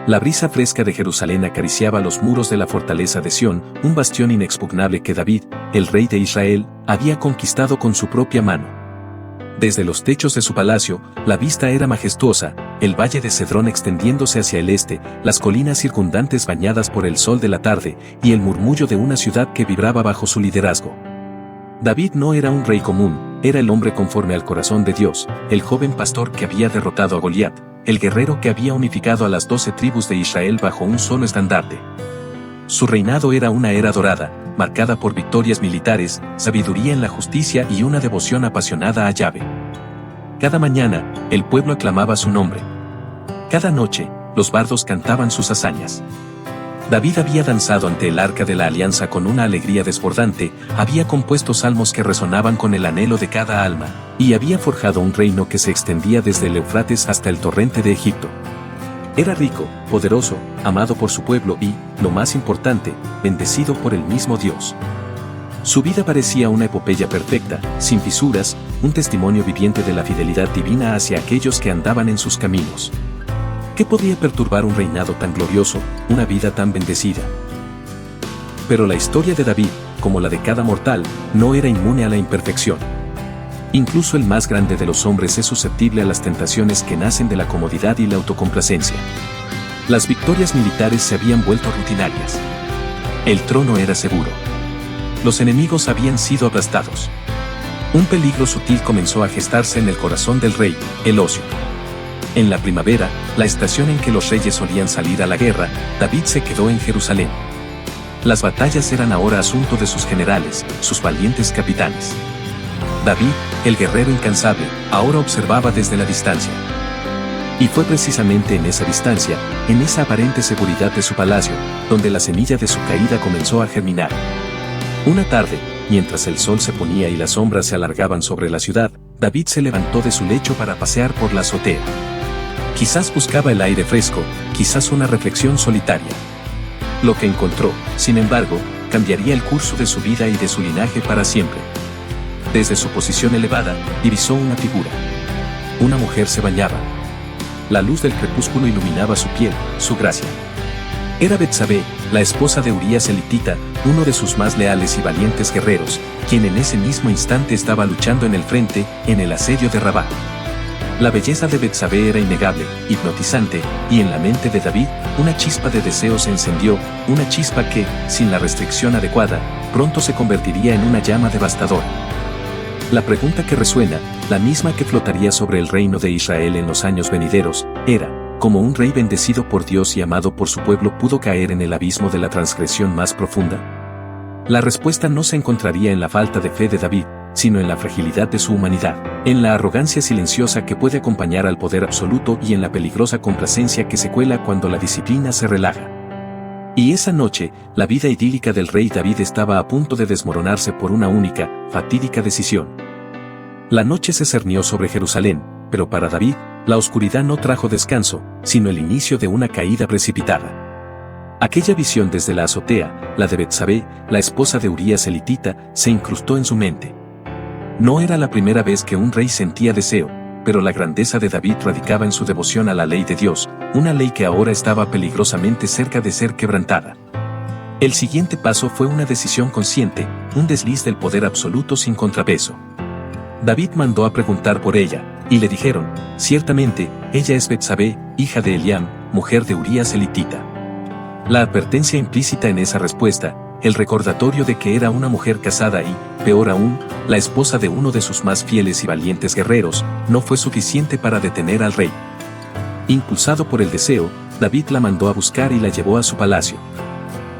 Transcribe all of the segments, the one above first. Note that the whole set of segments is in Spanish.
La brisa fresca de Jerusalén acariciaba los muros de la fortaleza de Sión, un bastión inexpugnable que David, el rey de Israel, había conquistado con su propia mano. Desde los techos de su palacio, la vista era majestuosa, el valle de Cedrón extendiéndose hacia el este, las colinas circundantes bañadas por el sol de la tarde, y el murmullo de una ciudad que vibraba bajo su liderazgo. David no era un rey común, era el hombre conforme al corazón de Dios, el joven pastor que había derrotado a Goliat, el guerrero que había unificado a las 12 tribus de Israel bajo un solo estandarte. Su reinado era una era dorada, marcada por victorias militares, sabiduría en la justicia y una devoción apasionada a Yahvé. Cada mañana, el pueblo aclamaba su nombre. Cada noche, los bardos cantaban sus hazañas. David había danzado ante el arca de la alianza con una alegría desbordante, había compuesto salmos que resonaban con el anhelo de cada alma, y había forjado un reino que se extendía desde el Éufrates hasta el torrente de Egipto. Era rico, poderoso, amado por su pueblo y, lo más importante, bendecido por el mismo Dios. Su vida parecía una epopeya perfecta, sin fisuras, un testimonio viviente de la fidelidad divina hacia aquellos que andaban en sus caminos. ¿Qué podía perturbar un reinado tan glorioso, una vida tan bendecida? Pero la historia de David, como la de cada mortal, no era inmune a la imperfección. Incluso el más grande de los hombres es susceptible a las tentaciones que nacen de la comodidad y la autocomplacencia. Las victorias militares se habían vuelto rutinarias. El trono era seguro. Los enemigos habían sido aplastados. Un peligro sutil comenzó a gestarse en el corazón del rey, el ocio. En la primavera, la estación en que los reyes solían salir a la guerra, David se quedó en Jerusalén. Las batallas eran ahora asunto de sus generales, sus valientes capitanes. David, el guerrero incansable, ahora observaba desde la distancia. Y fue precisamente en esa distancia, en esa aparente seguridad de su palacio, donde la semilla de su caída comenzó a germinar. Una tarde, mientras el sol se ponía y las sombras se alargaban sobre la ciudad, David se levantó de su lecho para pasear por la azotea. Quizás buscaba el aire fresco, quizás una reflexión solitaria. Lo que encontró, sin embargo, cambiaría el curso de su vida y de su linaje para siempre. Desde su posición elevada, divisó una figura. Una mujer se bañaba. La luz del crepúsculo iluminaba su piel, su gracia. Era Betsabé, la esposa de Urías elitita, uno de sus más leales y valientes guerreros, quien en ese mismo instante estaba luchando en el frente, en el asedio de Rabá. La belleza de Betsabé era innegable, hipnotizante, y en la mente de David, una chispa de deseo se encendió, una chispa que, sin la restricción adecuada, pronto se convertiría en una llama devastadora. La pregunta que resuena, la misma que flotaría sobre el reino de Israel en los años venideros, era, ¿cómo un rey bendecido por Dios y amado por su pueblo pudo caer en el abismo de la transgresión más profunda? La respuesta no se encontraría en la falta de fe de David, sino en la fragilidad de su humanidad, en la arrogancia silenciosa que puede acompañar al poder absoluto y en la peligrosa complacencia que se cuela cuando la disciplina se relaja. Y esa noche, la vida idílica del rey David estaba a punto de desmoronarse por una única, fatídica decisión. La noche se cernió sobre Jerusalén, pero para David, la oscuridad no trajo descanso, sino el inicio de una caída precipitada. Aquella visión desde la azotea, la de Betsabé, la esposa de Urías elitita, se incrustó en su mente. No era la primera vez que un rey sentía deseo, pero la grandeza de David radicaba en su devoción a la ley de Dios, una ley que ahora estaba peligrosamente cerca de ser quebrantada. El siguiente paso fue una decisión consciente, un desliz del poder absoluto sin contrapeso. David mandó a preguntar por ella, y le dijeron, ciertamente, ella es Betsabé, hija de Eliam, mujer de Urías elitita. La advertencia implícita en esa respuesta, el recordatorio de que era una mujer casada y, peor aún, la esposa de uno de sus más fieles y valientes guerreros, no fue suficiente para detener al rey. Impulsado por el deseo, David la mandó a buscar y la llevó a su palacio.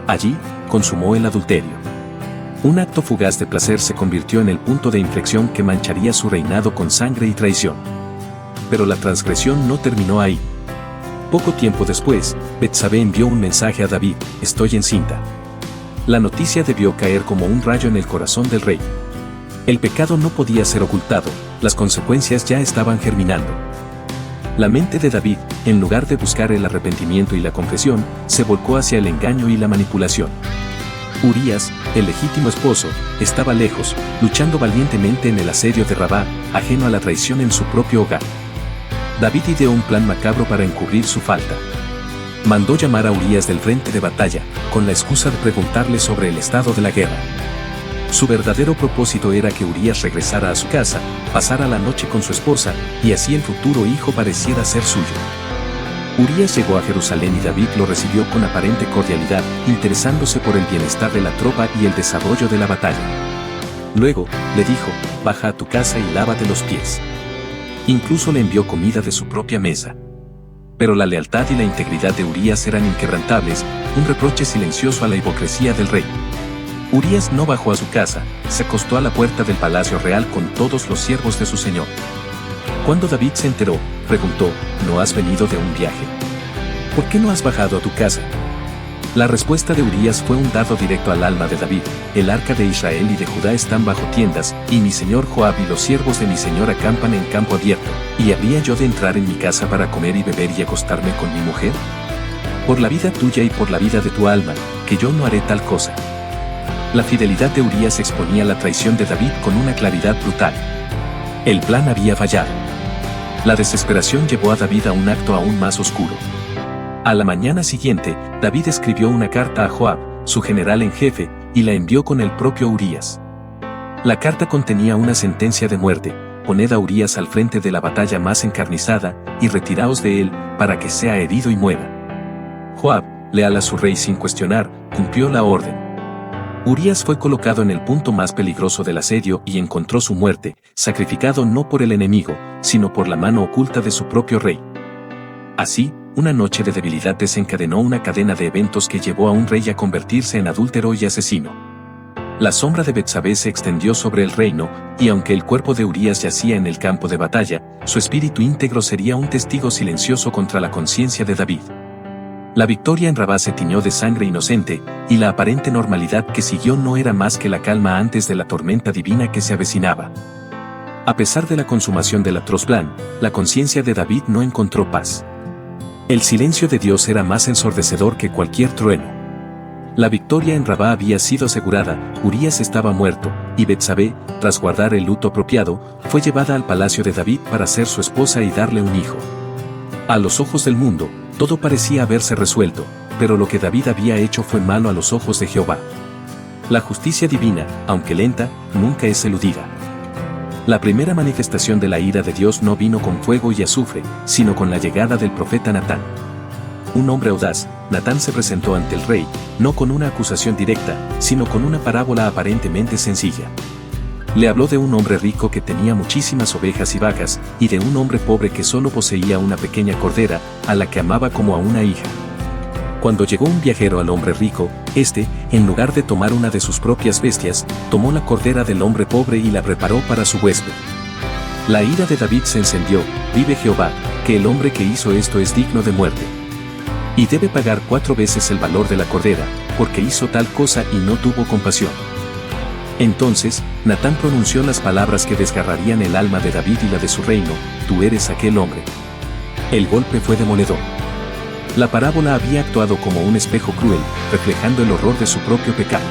Allí, consumó el adulterio. Un acto fugaz de placer se convirtió en el punto de inflexión que mancharía su reinado con sangre y traición. Pero la transgresión no terminó ahí. Poco tiempo después, Betsabé envió un mensaje a David, estoy encinta. La noticia debió caer como un rayo en el corazón del rey. El pecado no podía ser ocultado, las consecuencias ya estaban germinando. La mente de David, en lugar de buscar el arrepentimiento y la confesión, se volcó hacia el engaño y la manipulación. Urías, el legítimo esposo, estaba lejos, luchando valientemente en el asedio de Rabá, ajeno a la traición en su propio hogar. David ideó un plan macabro para encubrir su falta. Mandó llamar a Urías del frente de batalla, con la excusa de preguntarle sobre el estado de la guerra. Su verdadero propósito era que Urías regresara a su casa, pasara la noche con su esposa, y así el futuro hijo pareciera ser suyo. Urías llegó a Jerusalén y David lo recibió con aparente cordialidad, interesándose por el bienestar de la tropa y el desarrollo de la batalla. Luego, le dijo, baja a tu casa y lávate los pies. Incluso le envió comida de su propia mesa. Pero la lealtad y la integridad de Urías eran inquebrantables, un reproche silencioso a la hipocresía del rey. Urías no bajó a su casa, se acostó a la puerta del palacio real con todos los siervos de su señor. Cuando David se enteró, preguntó, ¿no has venido de un viaje? ¿Por qué no has bajado a tu casa? La respuesta de Urías fue un dardo directo al alma de David. El arca de Israel y de Judá están bajo tiendas, y mi señor Joab y los siervos de mi señor acampan en campo abierto, ¿y habría yo de entrar en mi casa para comer y beber y acostarme con mi mujer? Por la vida tuya y por la vida de tu alma, que yo no haré tal cosa. La fidelidad de Urías exponía la traición de David con una claridad brutal. El plan había fallado. La desesperación llevó a David a un acto aún más oscuro. A la mañana siguiente, David escribió una carta a Joab, su general en jefe, y la envió con el propio Urías. La carta contenía una sentencia de muerte: poned a Urías al frente de la batalla más encarnizada, y retiraos de él, para que sea herido y muera. Joab, leal a su rey sin cuestionar, cumplió la orden. Urías fue colocado en el punto más peligroso del asedio y encontró su muerte, sacrificado no por el enemigo, sino por la mano oculta de su propio rey. Así, una noche de debilidad desencadenó una cadena de eventos que llevó a un rey a convertirse en adúltero y asesino. La sombra de Betsabé se extendió sobre el reino, y aunque el cuerpo de Urías yacía en el campo de batalla, su espíritu íntegro sería un testigo silencioso contra la conciencia de David. La victoria en Rabá se tiñó de sangre inocente, y la aparente normalidad que siguió no era más que la calma antes de la tormenta divina que se avecinaba. A pesar de la consumación del atroz plan, la conciencia de David no encontró paz. El silencio de Dios era más ensordecedor que cualquier trueno. La victoria en Rabá había sido asegurada, Urías estaba muerto, y Betsabé, tras guardar el luto apropiado, fue llevada al palacio de David para ser su esposa y darle un hijo. A los ojos del mundo, todo parecía haberse resuelto, pero lo que David había hecho fue malo a los ojos de Jehová. La justicia divina, aunque lenta, nunca es eludida. La primera manifestación de la ira de Dios no vino con fuego y azufre, sino con la llegada del profeta Natán. Un hombre audaz, Natán se presentó ante el rey, no con una acusación directa, sino con una parábola aparentemente sencilla. Le habló de un hombre rico que tenía muchísimas ovejas y vacas, y de un hombre pobre que solo poseía una pequeña cordera, a la que amaba como a una hija. Cuando llegó un viajero al hombre rico, éste, en lugar de tomar una de sus propias bestias, tomó la cordera del hombre pobre y la preparó para su huésped. La ira de David se encendió: vive Jehová, que el hombre que hizo esto es digno de muerte. Y debe pagar 4 veces el valor de la cordera, porque hizo tal cosa y no tuvo compasión. Entonces, Natán pronunció las palabras que desgarrarían el alma de David y la de su reino: tú eres aquel hombre. El golpe fue demoledor. La parábola había actuado como un espejo cruel, reflejando el horror de su propio pecado.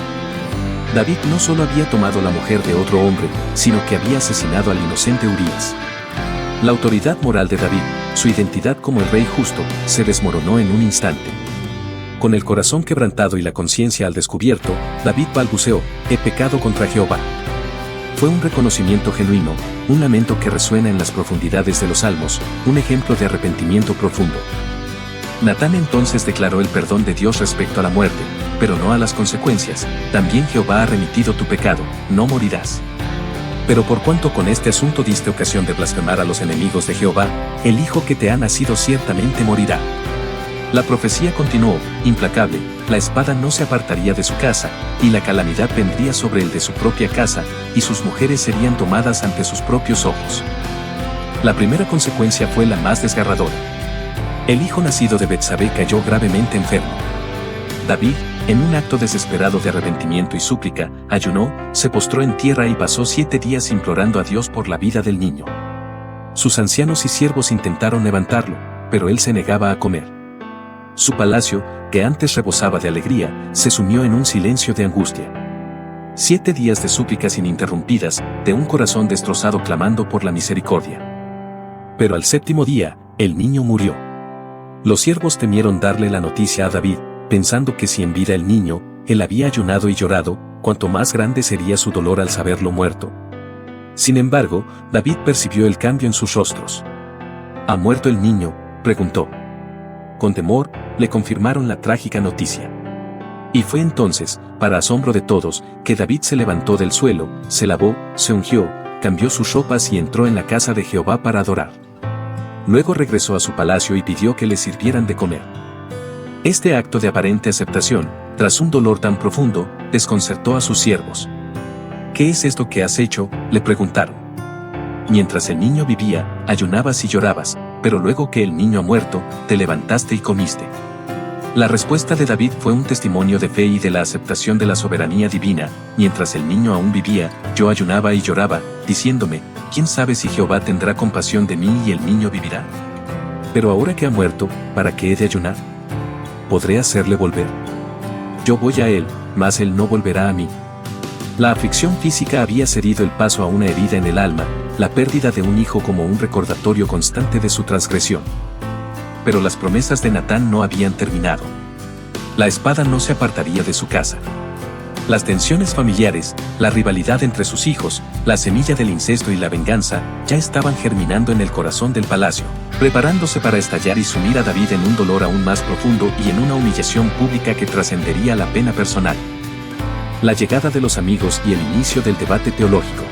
David no solo había tomado la mujer de otro hombre, sino que había asesinado al inocente Urías. La autoridad moral de David, su identidad como el rey justo, se desmoronó en un instante. Con el corazón quebrantado y la conciencia al descubierto, David balbuceó: he pecado contra Jehová. Fue un reconocimiento genuino, un lamento que resuena en las profundidades de los salmos, un ejemplo de arrepentimiento profundo. Natán entonces declaró el perdón de Dios respecto a la muerte, pero no a las consecuencias: también Jehová ha remitido tu pecado, no morirás. Pero por cuanto con este asunto diste ocasión de blasfemar a los enemigos de Jehová, el hijo que te ha nacido ciertamente morirá. La profecía continuó, implacable: la espada no se apartaría de su casa, y la calamidad vendría sobre el de su propia casa, y sus mujeres serían tomadas ante sus propios ojos. La primera consecuencia fue la más desgarradora. El hijo nacido de Betsabé cayó gravemente enfermo. David, en un acto desesperado de arrepentimiento y súplica, ayunó, se postró en tierra y pasó 7 días implorando a Dios por la vida del niño. Sus ancianos y siervos intentaron levantarlo, pero él se negaba a comer. Su palacio, que antes rebosaba de alegría, se sumió en un silencio de angustia. 7 días de súplicas ininterrumpidas, de un corazón destrozado clamando por la misericordia. Pero al 7º día, el niño murió. Los siervos temieron darle la noticia a David, pensando que si en vida el niño, él había ayunado y llorado, cuanto más grande sería su dolor al saberlo muerto. Sin embargo, David percibió el cambio en sus rostros. ¿Ha muerto el niño?, preguntó. Con temor, le confirmaron la trágica noticia. Y fue entonces, para asombro de todos, que David se levantó del suelo, se lavó, se ungió, cambió sus ropas y entró en la casa de Jehová para adorar. Luego regresó a su palacio y pidió que le sirvieran de comer. Este acto de aparente aceptación, tras un dolor tan profundo, desconcertó a sus siervos. ¿Qué es esto que has hecho?, le preguntaron. Mientras el niño vivía, ayunabas y llorabas, pero luego que el niño ha muerto, te levantaste y comiste. La respuesta de David fue un testimonio de fe y de la aceptación de la soberanía divina. Mientras el niño aún vivía, yo ayunaba y lloraba, diciéndome, ¿quién sabe si Jehová tendrá compasión de mí y el niño vivirá? Pero ahora que ha muerto, ¿para qué he de ayunar? ¿Podré hacerle volver? Yo voy a él, mas él no volverá a mí. La aflicción física había cedido el paso a una herida en el alma, la pérdida de un hijo como un recordatorio constante de su transgresión. Pero las promesas de Natán no habían terminado. La espada no se apartaría de su casa. Las tensiones familiares, la rivalidad entre sus hijos, la semilla del incesto y la venganza, ya estaban germinando en el corazón del palacio, preparándose para estallar y sumir a David en un dolor aún más profundo y en una humillación pública que trascendería la pena personal. La llegada de los amigos y el inicio del debate teológico.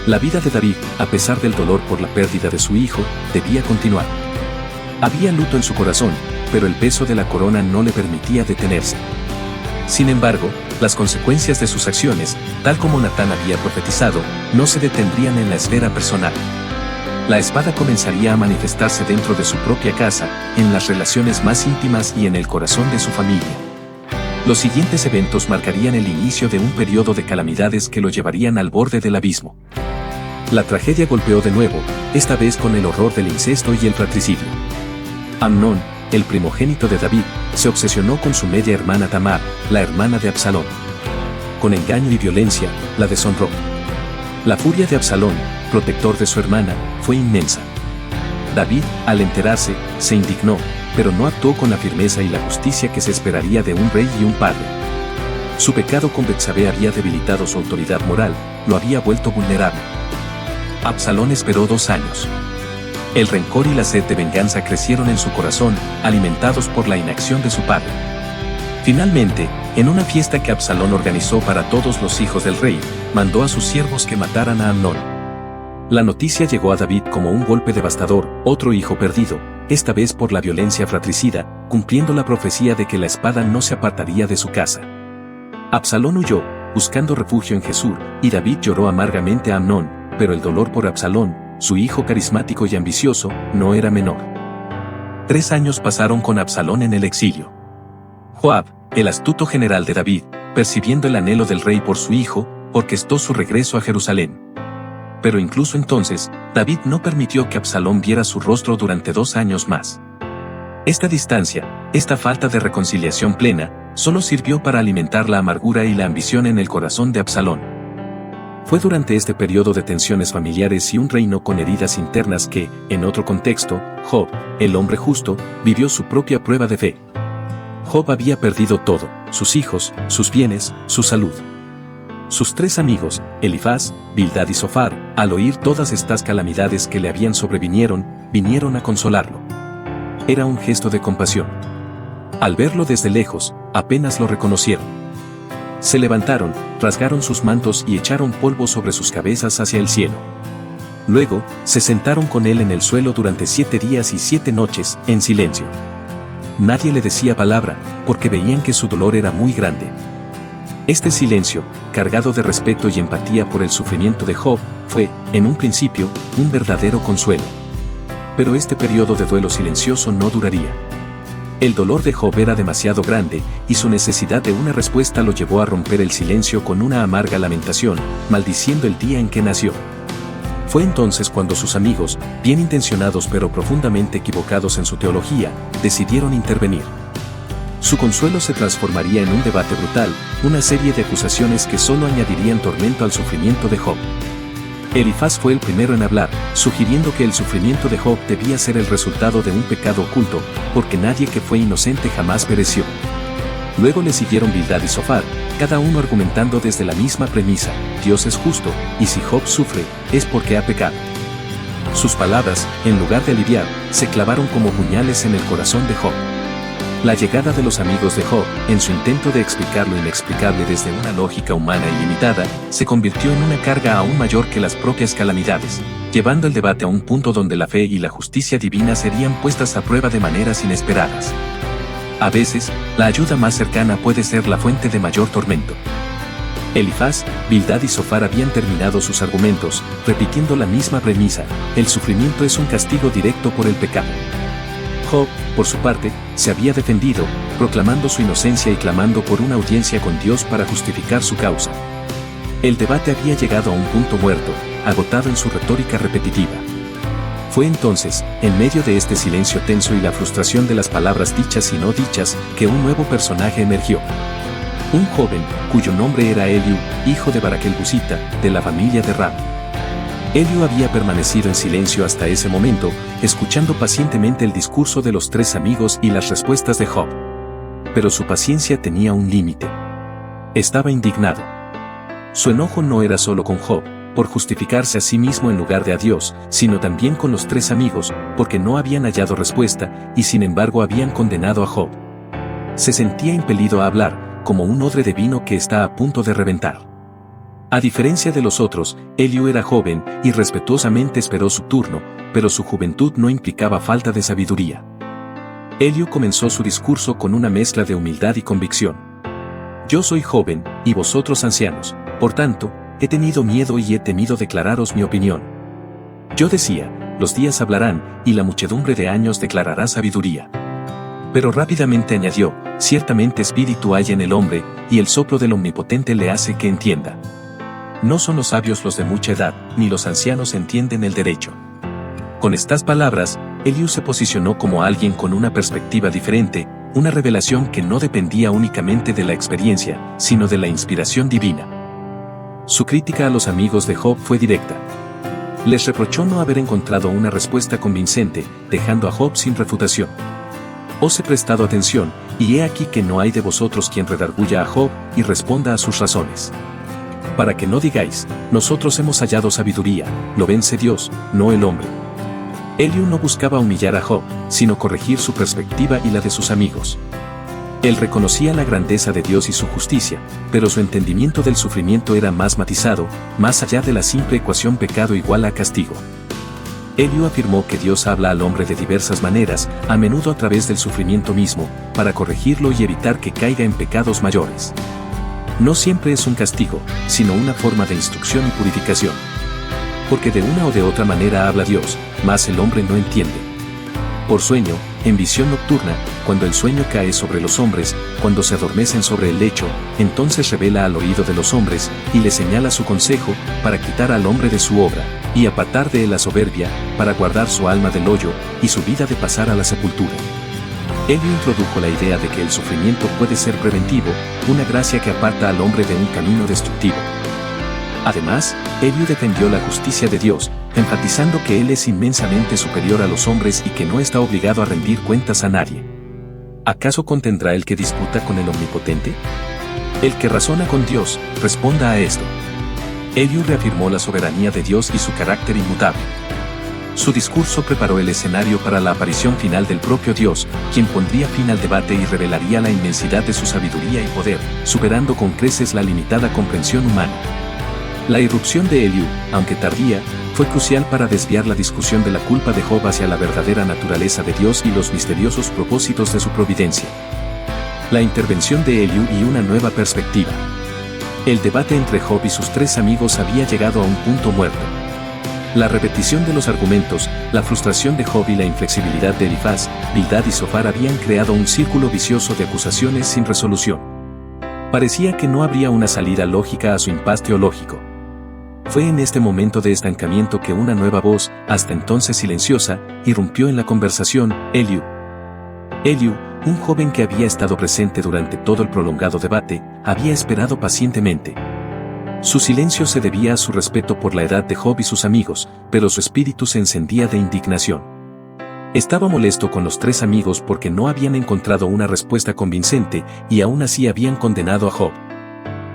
La vida de David, a pesar del dolor por la pérdida de su hijo, debía continuar. Había luto en su corazón, pero el peso de la corona no le permitía detenerse. Sin embargo, las consecuencias de sus acciones, tal como Natán había profetizado, no se detendrían en la esfera personal. La espada comenzaría a manifestarse dentro de su propia casa, en las relaciones más íntimas y en el corazón de su familia. Los siguientes eventos marcarían el inicio de un periodo de calamidades que lo llevarían al borde del abismo. La tragedia golpeó de nuevo, esta vez con el horror del incesto y el fratricidio. Amnón, el primogénito de David, se obsesionó con su media hermana Tamar, la hermana de Absalón. Con engaño y violencia, la deshonró. La furia de Absalón, protector de su hermana, fue inmensa. David, al enterarse, se indignó, pero no actuó con la firmeza y la justicia que se esperaría de un rey y un padre. Su pecado con Betsabé había debilitado su autoridad moral, lo había vuelto vulnerable. Absalón esperó 2 años. El rencor y la sed de venganza crecieron en su corazón, alimentados por la inacción de su padre. Finalmente, en una fiesta que Absalón organizó para todos los hijos del rey, mandó a sus siervos que mataran a Amnón. La noticia llegó a David como un golpe devastador, otro hijo perdido, esta vez por la violencia fratricida, cumpliendo la profecía de que la espada no se apartaría de su casa. Absalón huyó, buscando refugio en Jesús, y David lloró amargamente a Amnón, pero el dolor por Absalón, su hijo carismático y ambicioso, no era menor. 3 años pasaron con Absalón en el exilio. Joab, el astuto general de David, percibiendo el anhelo del rey por su hijo, orquestó su regreso a Jerusalén. Pero incluso entonces, David no permitió que Absalón viera su rostro durante 2 años más. Esta distancia, esta falta de reconciliación plena, solo sirvió para alimentar la amargura y la ambición en el corazón de Absalón. Fue durante este periodo de tensiones familiares y un reino con heridas internas que, en otro contexto, Job, el hombre justo, vivió su propia prueba de fe. Job había perdido todo, sus hijos, sus bienes, su salud. Sus 3 amigos, Elifaz, Bildad y Zofar, al oír todas estas calamidades que le habían sobrevinieron, vinieron a consolarlo. Era un gesto de compasión. Al verlo desde lejos, apenas lo reconocieron. Se levantaron, rasgaron sus mantos y echaron polvo sobre sus cabezas hacia el cielo. Luego, se sentaron con él en el suelo durante 7 días y 7 noches, en silencio. Nadie le decía palabra, porque veían que su dolor era muy grande. Este silencio, cargado de respeto y empatía por el sufrimiento de Job, fue, en un principio, un verdadero consuelo. Pero este periodo de duelo silencioso no duraría. El dolor de Job era demasiado grande, y su necesidad de una respuesta lo llevó a romper el silencio con una amarga lamentación, maldiciendo el día en que nació. Fue entonces cuando sus amigos, bien intencionados pero profundamente equivocados en su teología, decidieron intervenir. Su consuelo se transformaría en un debate brutal, una serie de acusaciones que solo añadirían tormento al sufrimiento de Job. Elifaz fue el primero en hablar, sugiriendo que el sufrimiento de Job debía ser el resultado de un pecado oculto, porque nadie que fue inocente jamás pereció. Luego le siguieron Bildad y Zofar, cada uno argumentando desde la misma premisa: Dios es justo, y si Job sufre, es porque ha pecado. Sus palabras, en lugar de aliviar, se clavaron como puñales en el corazón de Job. La llegada de los amigos de Job, en su intento de explicar lo inexplicable desde una lógica humana ilimitada, se convirtió en una carga aún mayor que las propias calamidades, llevando el debate a un punto donde la fe y la justicia divina serían puestas a prueba de maneras inesperadas. A veces, la ayuda más cercana puede ser la fuente de mayor tormento. Elifaz, Bildad y Zofar habían terminado sus argumentos, repitiendo la misma premisa: el sufrimiento es un castigo directo por el pecado. Job, por su parte, se había defendido, proclamando su inocencia y clamando por una audiencia con Dios para justificar su causa. El debate había llegado a un punto muerto, agotado en su retórica repetitiva. Fue entonces, en medio de este silencio tenso y la frustración de las palabras dichas y no dichas, que un nuevo personaje emergió. Un joven, cuyo nombre era Eliú, hijo de Baraquel Busita, de la familia de Ram. Eliú había permanecido en silencio hasta ese momento, escuchando pacientemente el discurso de los tres amigos y las respuestas de Job. Pero su paciencia tenía un límite. Estaba indignado. Su enojo no era solo con Job, por justificarse a sí mismo en lugar de a Dios, sino también con los tres amigos, porque no habían hallado respuesta, y sin embargo habían condenado a Job. Se sentía impelido a hablar, como un odre de vino que está a punto de reventar. A diferencia de los otros, Eliú era joven y respetuosamente esperó su turno, pero su juventud no implicaba falta de sabiduría. Eliú comenzó su discurso con una mezcla de humildad y convicción. Yo soy joven, y vosotros ancianos, por tanto, he tenido miedo y he temido declararos mi opinión. Yo decía, los días hablarán, y la muchedumbre de años declarará sabiduría. Pero rápidamente añadió, ciertamente espíritu hay en el hombre, y el soplo del Omnipotente le hace que entienda. No son los sabios los de mucha edad, ni los ancianos entienden el derecho. Con estas palabras, Eliú se posicionó como alguien con una perspectiva diferente, una revelación que no dependía únicamente de la experiencia, sino de la inspiración divina. Su crítica a los amigos de Job fue directa. Les reprochó no haber encontrado una respuesta convincente, dejando a Job sin refutación. Os he prestado atención, y he aquí que no hay de vosotros quien redarguya a Job y responda a sus razones. Para que no digáis, nosotros hemos hallado sabiduría, lo vence Dios, no el hombre. Eliú no buscaba humillar a Job, sino corregir su perspectiva y la de sus amigos. Él reconocía la grandeza de Dios y su justicia, pero su entendimiento del sufrimiento era más matizado, más allá de la simple ecuación pecado igual a castigo. Eliú afirmó que Dios habla al hombre de diversas maneras, a menudo a través del sufrimiento mismo, para corregirlo y evitar que caiga en pecados mayores. No siempre es un castigo, sino una forma de instrucción y purificación. Porque de una o de otra manera habla Dios, mas el hombre no entiende. Por sueño, en visión nocturna, cuando el sueño cae sobre los hombres, cuando se adormecen sobre el lecho, entonces revela al oído de los hombres, y le señala su consejo, para quitar al hombre de su obra, y apartar de él la soberbia, para guardar su alma del hoyo, y su vida de pasar a la sepultura. Eliú introdujo la idea de que el sufrimiento puede ser preventivo, una gracia que aparta al hombre de un camino destructivo. Además, Eliú defendió la justicia de Dios, enfatizando que Él es inmensamente superior a los hombres y que no está obligado a rendir cuentas a nadie. ¿Acaso contendrá el que disputa con el Omnipotente? El que razona con Dios, responda a esto. Eliú reafirmó la soberanía de Dios y su carácter inmutable. Su discurso preparó el escenario para la aparición final del propio Dios, quien pondría fin al debate y revelaría la inmensidad de su sabiduría y poder, superando con creces la limitada comprensión humana. La irrupción de Eliú, aunque tardía, fue crucial para desviar la discusión de la culpa de Job hacia la verdadera naturaleza de Dios y los misteriosos propósitos de su providencia. La intervención de Eliú y una nueva perspectiva. El debate entre Job y sus tres amigos había llegado a un punto muerto. La repetición de los argumentos, la frustración de Job y la inflexibilidad de Elifaz, Bildad y Zofar habían creado un círculo vicioso de acusaciones sin resolución. Parecía que no habría una salida lógica a su impasse teológico. Fue en este momento de estancamiento que una nueva voz, hasta entonces silenciosa, irrumpió en la conversación: Eliú. Eliú, un joven que había estado presente durante todo el prolongado debate, había esperado pacientemente. Su silencio se debía a su respeto por la edad de Job y sus amigos, pero su espíritu se encendía de indignación. Estaba molesto con los 3 amigos porque no habían encontrado una respuesta convincente y aún así habían condenado a Job.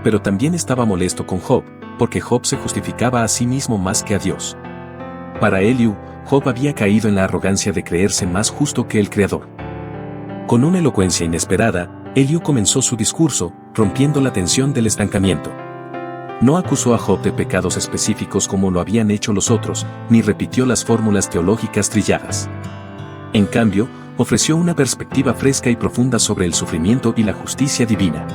Pero también estaba molesto con Job, porque Job se justificaba a sí mismo más que a Dios. Para Eliú, Job había caído en la arrogancia de creerse más justo que el Creador. Con una elocuencia inesperada, Eliú comenzó su discurso, rompiendo la tensión del estancamiento. No acusó a Job de pecados específicos como lo habían hecho los otros, ni repitió las fórmulas teológicas trilladas. En cambio, ofreció una perspectiva fresca y profunda sobre el sufrimiento y la justicia divina.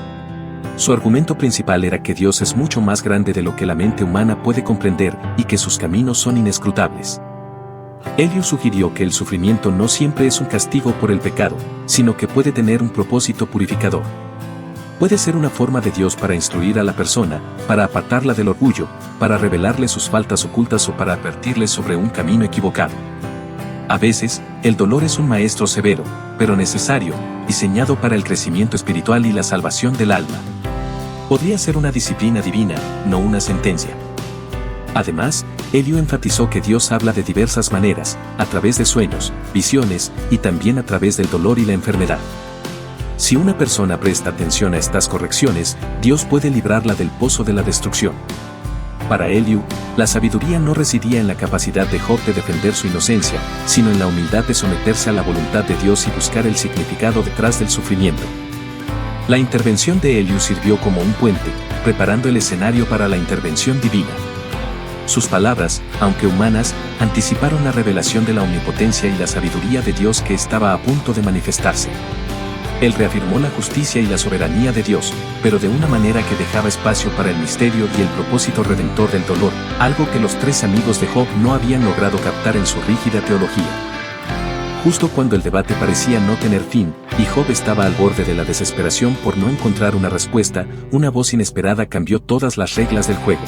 Su argumento principal era que Dios es mucho más grande de lo que la mente humana puede comprender y que sus caminos son inescrutables. Eliú sugirió que el sufrimiento no siempre es un castigo por el pecado, sino que puede tener un propósito purificador. Puede ser una forma de Dios para instruir a la persona, para apartarla del orgullo, para revelarle sus faltas ocultas o para advertirle sobre un camino equivocado. A veces, el dolor es un maestro severo, pero necesario, diseñado para el crecimiento espiritual y la salvación del alma. Podría ser una disciplina divina, no una sentencia. Además, Eliú enfatizó que Dios habla de diversas maneras, a través de sueños, visiones y también a través del dolor y la enfermedad. Si una persona presta atención a estas correcciones, Dios puede librarla del pozo de la destrucción. Para Eliú, la sabiduría no residía en la capacidad de Job de defender su inocencia, sino en la humildad de someterse a la voluntad de Dios y buscar el significado detrás del sufrimiento. La intervención de Eliú sirvió como un puente, preparando el escenario para la intervención divina. Sus palabras, aunque humanas, anticiparon la revelación de la omnipotencia y la sabiduría de Dios que estaba a punto de manifestarse. Él reafirmó la justicia y la soberanía de Dios, pero de una manera que dejaba espacio para el misterio y el propósito redentor del dolor, algo que los 3 amigos de Job no habían logrado captar en su rígida teología. Justo cuando el debate parecía no tener fin, y Job estaba al borde de la desesperación por no encontrar una respuesta, una voz inesperada cambió todas las reglas del juego.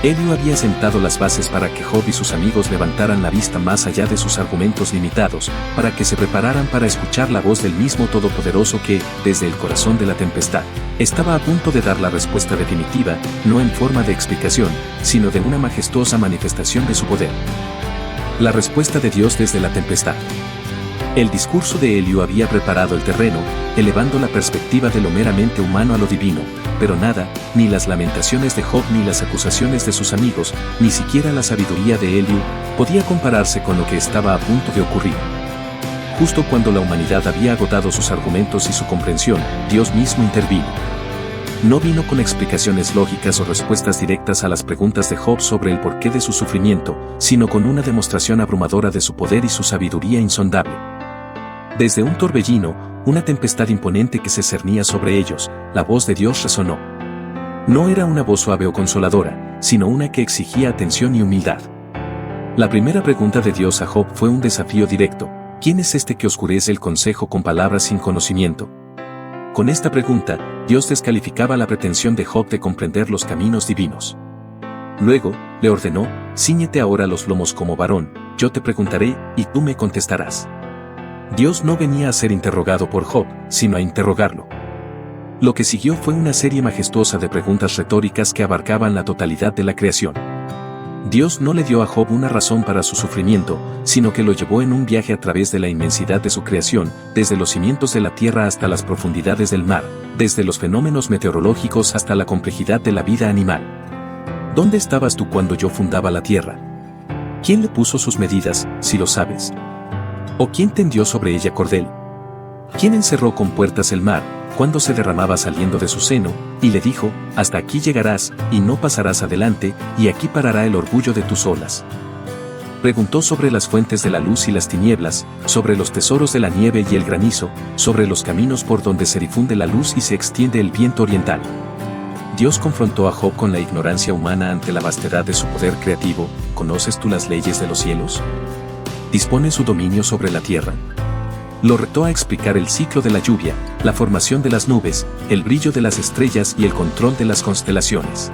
Eliú había sentado las bases para que Job y sus amigos levantaran la vista más allá de sus argumentos limitados, para que se prepararan para escuchar la voz del mismo Todopoderoso que, desde el corazón de la tempestad, estaba a punto de dar la respuesta definitiva, no en forma de explicación, sino de una majestuosa manifestación de su poder. La respuesta de Dios desde la tempestad. El discurso de Eliú había preparado el terreno, elevando la perspectiva de lo meramente humano a lo divino, pero nada, ni las lamentaciones de Job ni las acusaciones de sus amigos, ni siquiera la sabiduría de Eliú, podía compararse con lo que estaba a punto de ocurrir. Justo cuando la humanidad había agotado sus argumentos y su comprensión, Dios mismo intervino. No vino con explicaciones lógicas o respuestas directas a las preguntas de Job sobre el porqué de su sufrimiento, sino con una demostración abrumadora de su poder y su sabiduría insondable. Desde un torbellino, una tempestad imponente que se cernía sobre ellos, la voz de Dios resonó. No era una voz suave o consoladora, sino una que exigía atención y humildad. La primera pregunta de Dios a Job fue un desafío directo: ¿quién es este que oscurece el consejo con palabras sin conocimiento? Con esta pregunta, Dios descalificaba la pretensión de Job de comprender los caminos divinos. Luego, le ordenó: cíñete ahora los lomos como varón, yo te preguntaré, y tú me contestarás. Dios no venía a ser interrogado por Job, sino a interrogarlo. Lo que siguió fue una serie majestuosa de preguntas retóricas que abarcaban la totalidad de la creación. Dios no le dio a Job una razón para su sufrimiento, sino que lo llevó en un viaje a través de la inmensidad de su creación, desde los cimientos de la tierra hasta las profundidades del mar, desde los fenómenos meteorológicos hasta la complejidad de la vida animal. ¿Dónde estabas tú cuando yo fundaba la tierra? ¿Quién le puso sus medidas, si lo sabes? ¿O quién tendió sobre ella cordel? ¿Quién encerró con puertas el mar, cuando se derramaba saliendo de su seno, y le dijo: hasta aquí llegarás, y no pasarás adelante, y aquí parará el orgullo de tus olas? Preguntó sobre las fuentes de la luz y las tinieblas, sobre los tesoros de la nieve y el granizo, sobre los caminos por donde se difunde la luz y se extiende el viento oriental. Dios confrontó a Job con la ignorancia humana ante la vastedad de su poder creativo. ¿Conoces tú las leyes de los cielos? ¿Dispone su dominio sobre la tierra? Lo retó a explicar el ciclo de la lluvia, la formación de las nubes, el brillo de las estrellas y el control de las constelaciones.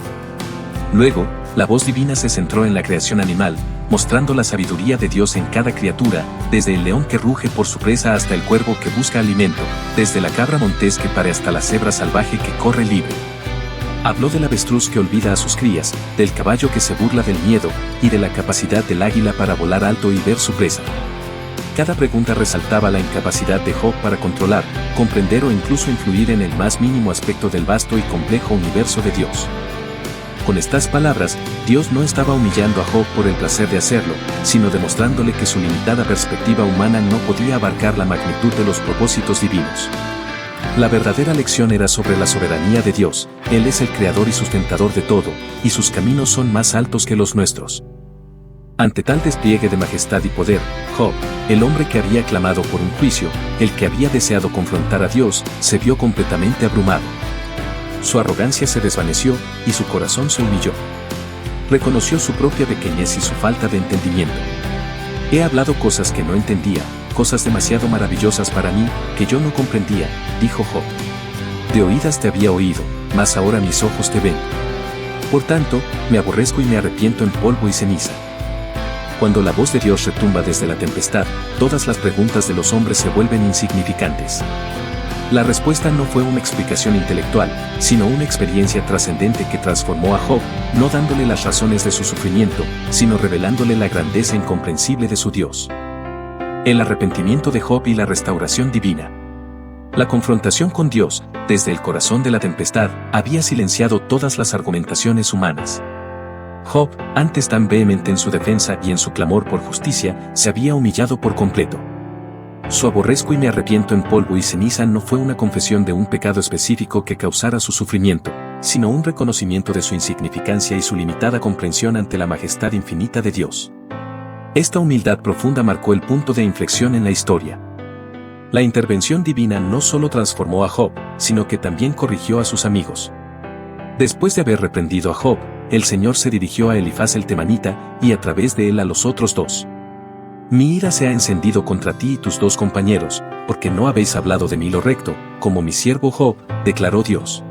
Luego, la voz divina se centró en la creación animal, mostrando la sabiduría de Dios en cada criatura, desde el león que ruge por su presa hasta el cuervo que busca alimento, desde la cabra montés que pare hasta la cebra salvaje que corre libre. Habló del avestruz que olvida a sus crías, del caballo que se burla del miedo, y de la capacidad del águila para volar alto y ver su presa. Cada pregunta resaltaba la incapacidad de Job para controlar, comprender o incluso influir en el más mínimo aspecto del vasto y complejo universo de Dios. Con estas palabras, Dios no estaba humillando a Job por el placer de hacerlo, sino demostrándole que su limitada perspectiva humana no podía abarcar la magnitud de los propósitos divinos. La verdadera lección era sobre la soberanía de Dios. Él es el creador y sustentador de todo, y sus caminos son más altos que los nuestros. Ante tal despliegue de majestad y poder, Job, el hombre que había clamado por un juicio, el que había deseado confrontar a Dios, se vio completamente abrumado. Su arrogancia se desvaneció, y su corazón se humilló. Reconoció su propia pequeñez y su falta de entendimiento. He hablado cosas que no entendía, cosas demasiado maravillosas para mí, que yo no comprendía, dijo Job. De oídas te había oído, mas ahora mis ojos te ven. Por tanto, me aborrezco y me arrepiento en polvo y ceniza. Cuando la voz de Dios retumba desde la tempestad, todas las preguntas de los hombres se vuelven insignificantes. La respuesta no fue una explicación intelectual, sino una experiencia trascendente que transformó a Job, no dándole las razones de su sufrimiento, sino revelándole la grandeza incomprensible de su Dios. El arrepentimiento de Job y la restauración divina. La confrontación con Dios, desde el corazón de la tempestad, había silenciado todas las argumentaciones humanas. Job, antes tan vehemente en su defensa y en su clamor por justicia, se había humillado por completo. Su aborrezco y me arrepiento en polvo y ceniza no fue una confesión de un pecado específico que causara su sufrimiento, sino un reconocimiento de su insignificancia y su limitada comprensión ante la majestad infinita de Dios. Esta humildad profunda marcó el punto de inflexión en la historia. La intervención divina no solo transformó a Job, sino que también corrigió a sus amigos. Después de haber reprendido a Job, el Señor se dirigió a Elifaz el temanita, y a través de él a los otros dos. Mi ira se ha encendido contra ti y tus dos compañeros, porque no habéis hablado de mí lo recto, como mi siervo Job, declaró Dios.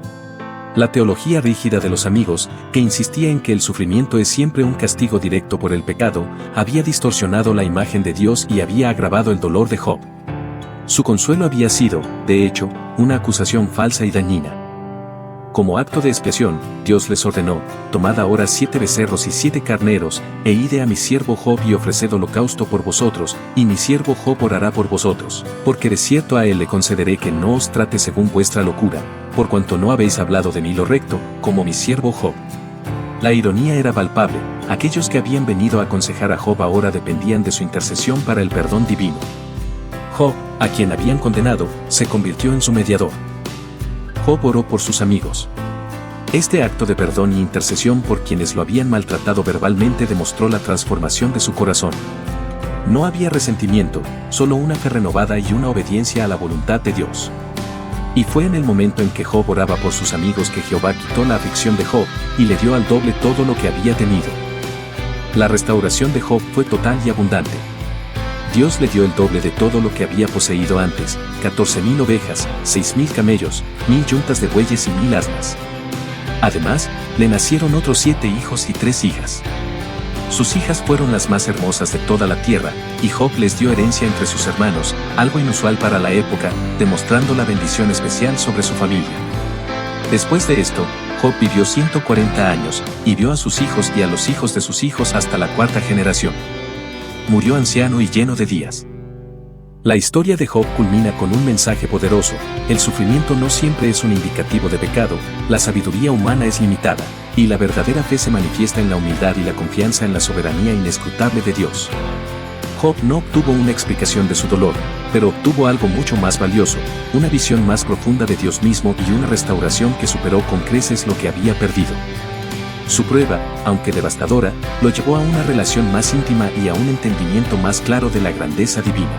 La teología rígida de los amigos, que insistía en que el sufrimiento es siempre un castigo directo por el pecado, había distorsionado la imagen de Dios y había agravado el dolor de Job. Su consuelo había sido, de hecho, una acusación falsa y dañina. Como acto de expiación, Dios les ordenó: tomad ahora 7 becerros y 7 carneros, e ide a mi siervo Job y ofreced holocausto por vosotros, y mi siervo Job orará por vosotros, porque de cierto a él le concederé que no os trate según vuestra locura, por cuanto no habéis hablado de mí lo recto, como mi siervo Job. La ironía era palpable. Aquellos que habían venido a aconsejar a Job ahora dependían de su intercesión para el perdón divino. Job, a quien habían condenado, se convirtió en su mediador. Job oró por sus amigos. Este acto de perdón y intercesión por quienes lo habían maltratado verbalmente demostró la transformación de su corazón. No había resentimiento, solo una fe renovada y una obediencia a la voluntad de Dios. Y fue en el momento en que Job oraba por sus amigos que Jehová quitó la aflicción de Job, y le dio al doble todo lo que había tenido. La restauración de Job fue total y abundante. Dios le dio el doble de todo lo que había poseído antes: 14,000 ovejas, 6,000 camellos, 1,000 yuntas de bueyes y 1,000 asnas. Además, le nacieron otros 7 hijos y 3 hijas. Sus hijas fueron las más hermosas de toda la tierra, y Job les dio herencia entre sus hermanos, algo inusual para la época, demostrando la bendición especial sobre su familia. Después de esto, Job vivió 140 años, y vio a sus hijos y a los hijos de sus hijos hasta la 4ª generación. Murió anciano y lleno de días. La historia de Job culmina con un mensaje poderoso: el sufrimiento no siempre es un indicativo de pecado, la sabiduría humana es limitada, y la verdadera fe se manifiesta en la humildad y la confianza en la soberanía inescrutable de Dios. Job no obtuvo una explicación de su dolor, pero obtuvo algo mucho más valioso: una visión más profunda de Dios mismo y una restauración que superó con creces lo que había perdido. Su prueba, aunque devastadora, lo llevó a una relación más íntima y a un entendimiento más claro de la grandeza divina.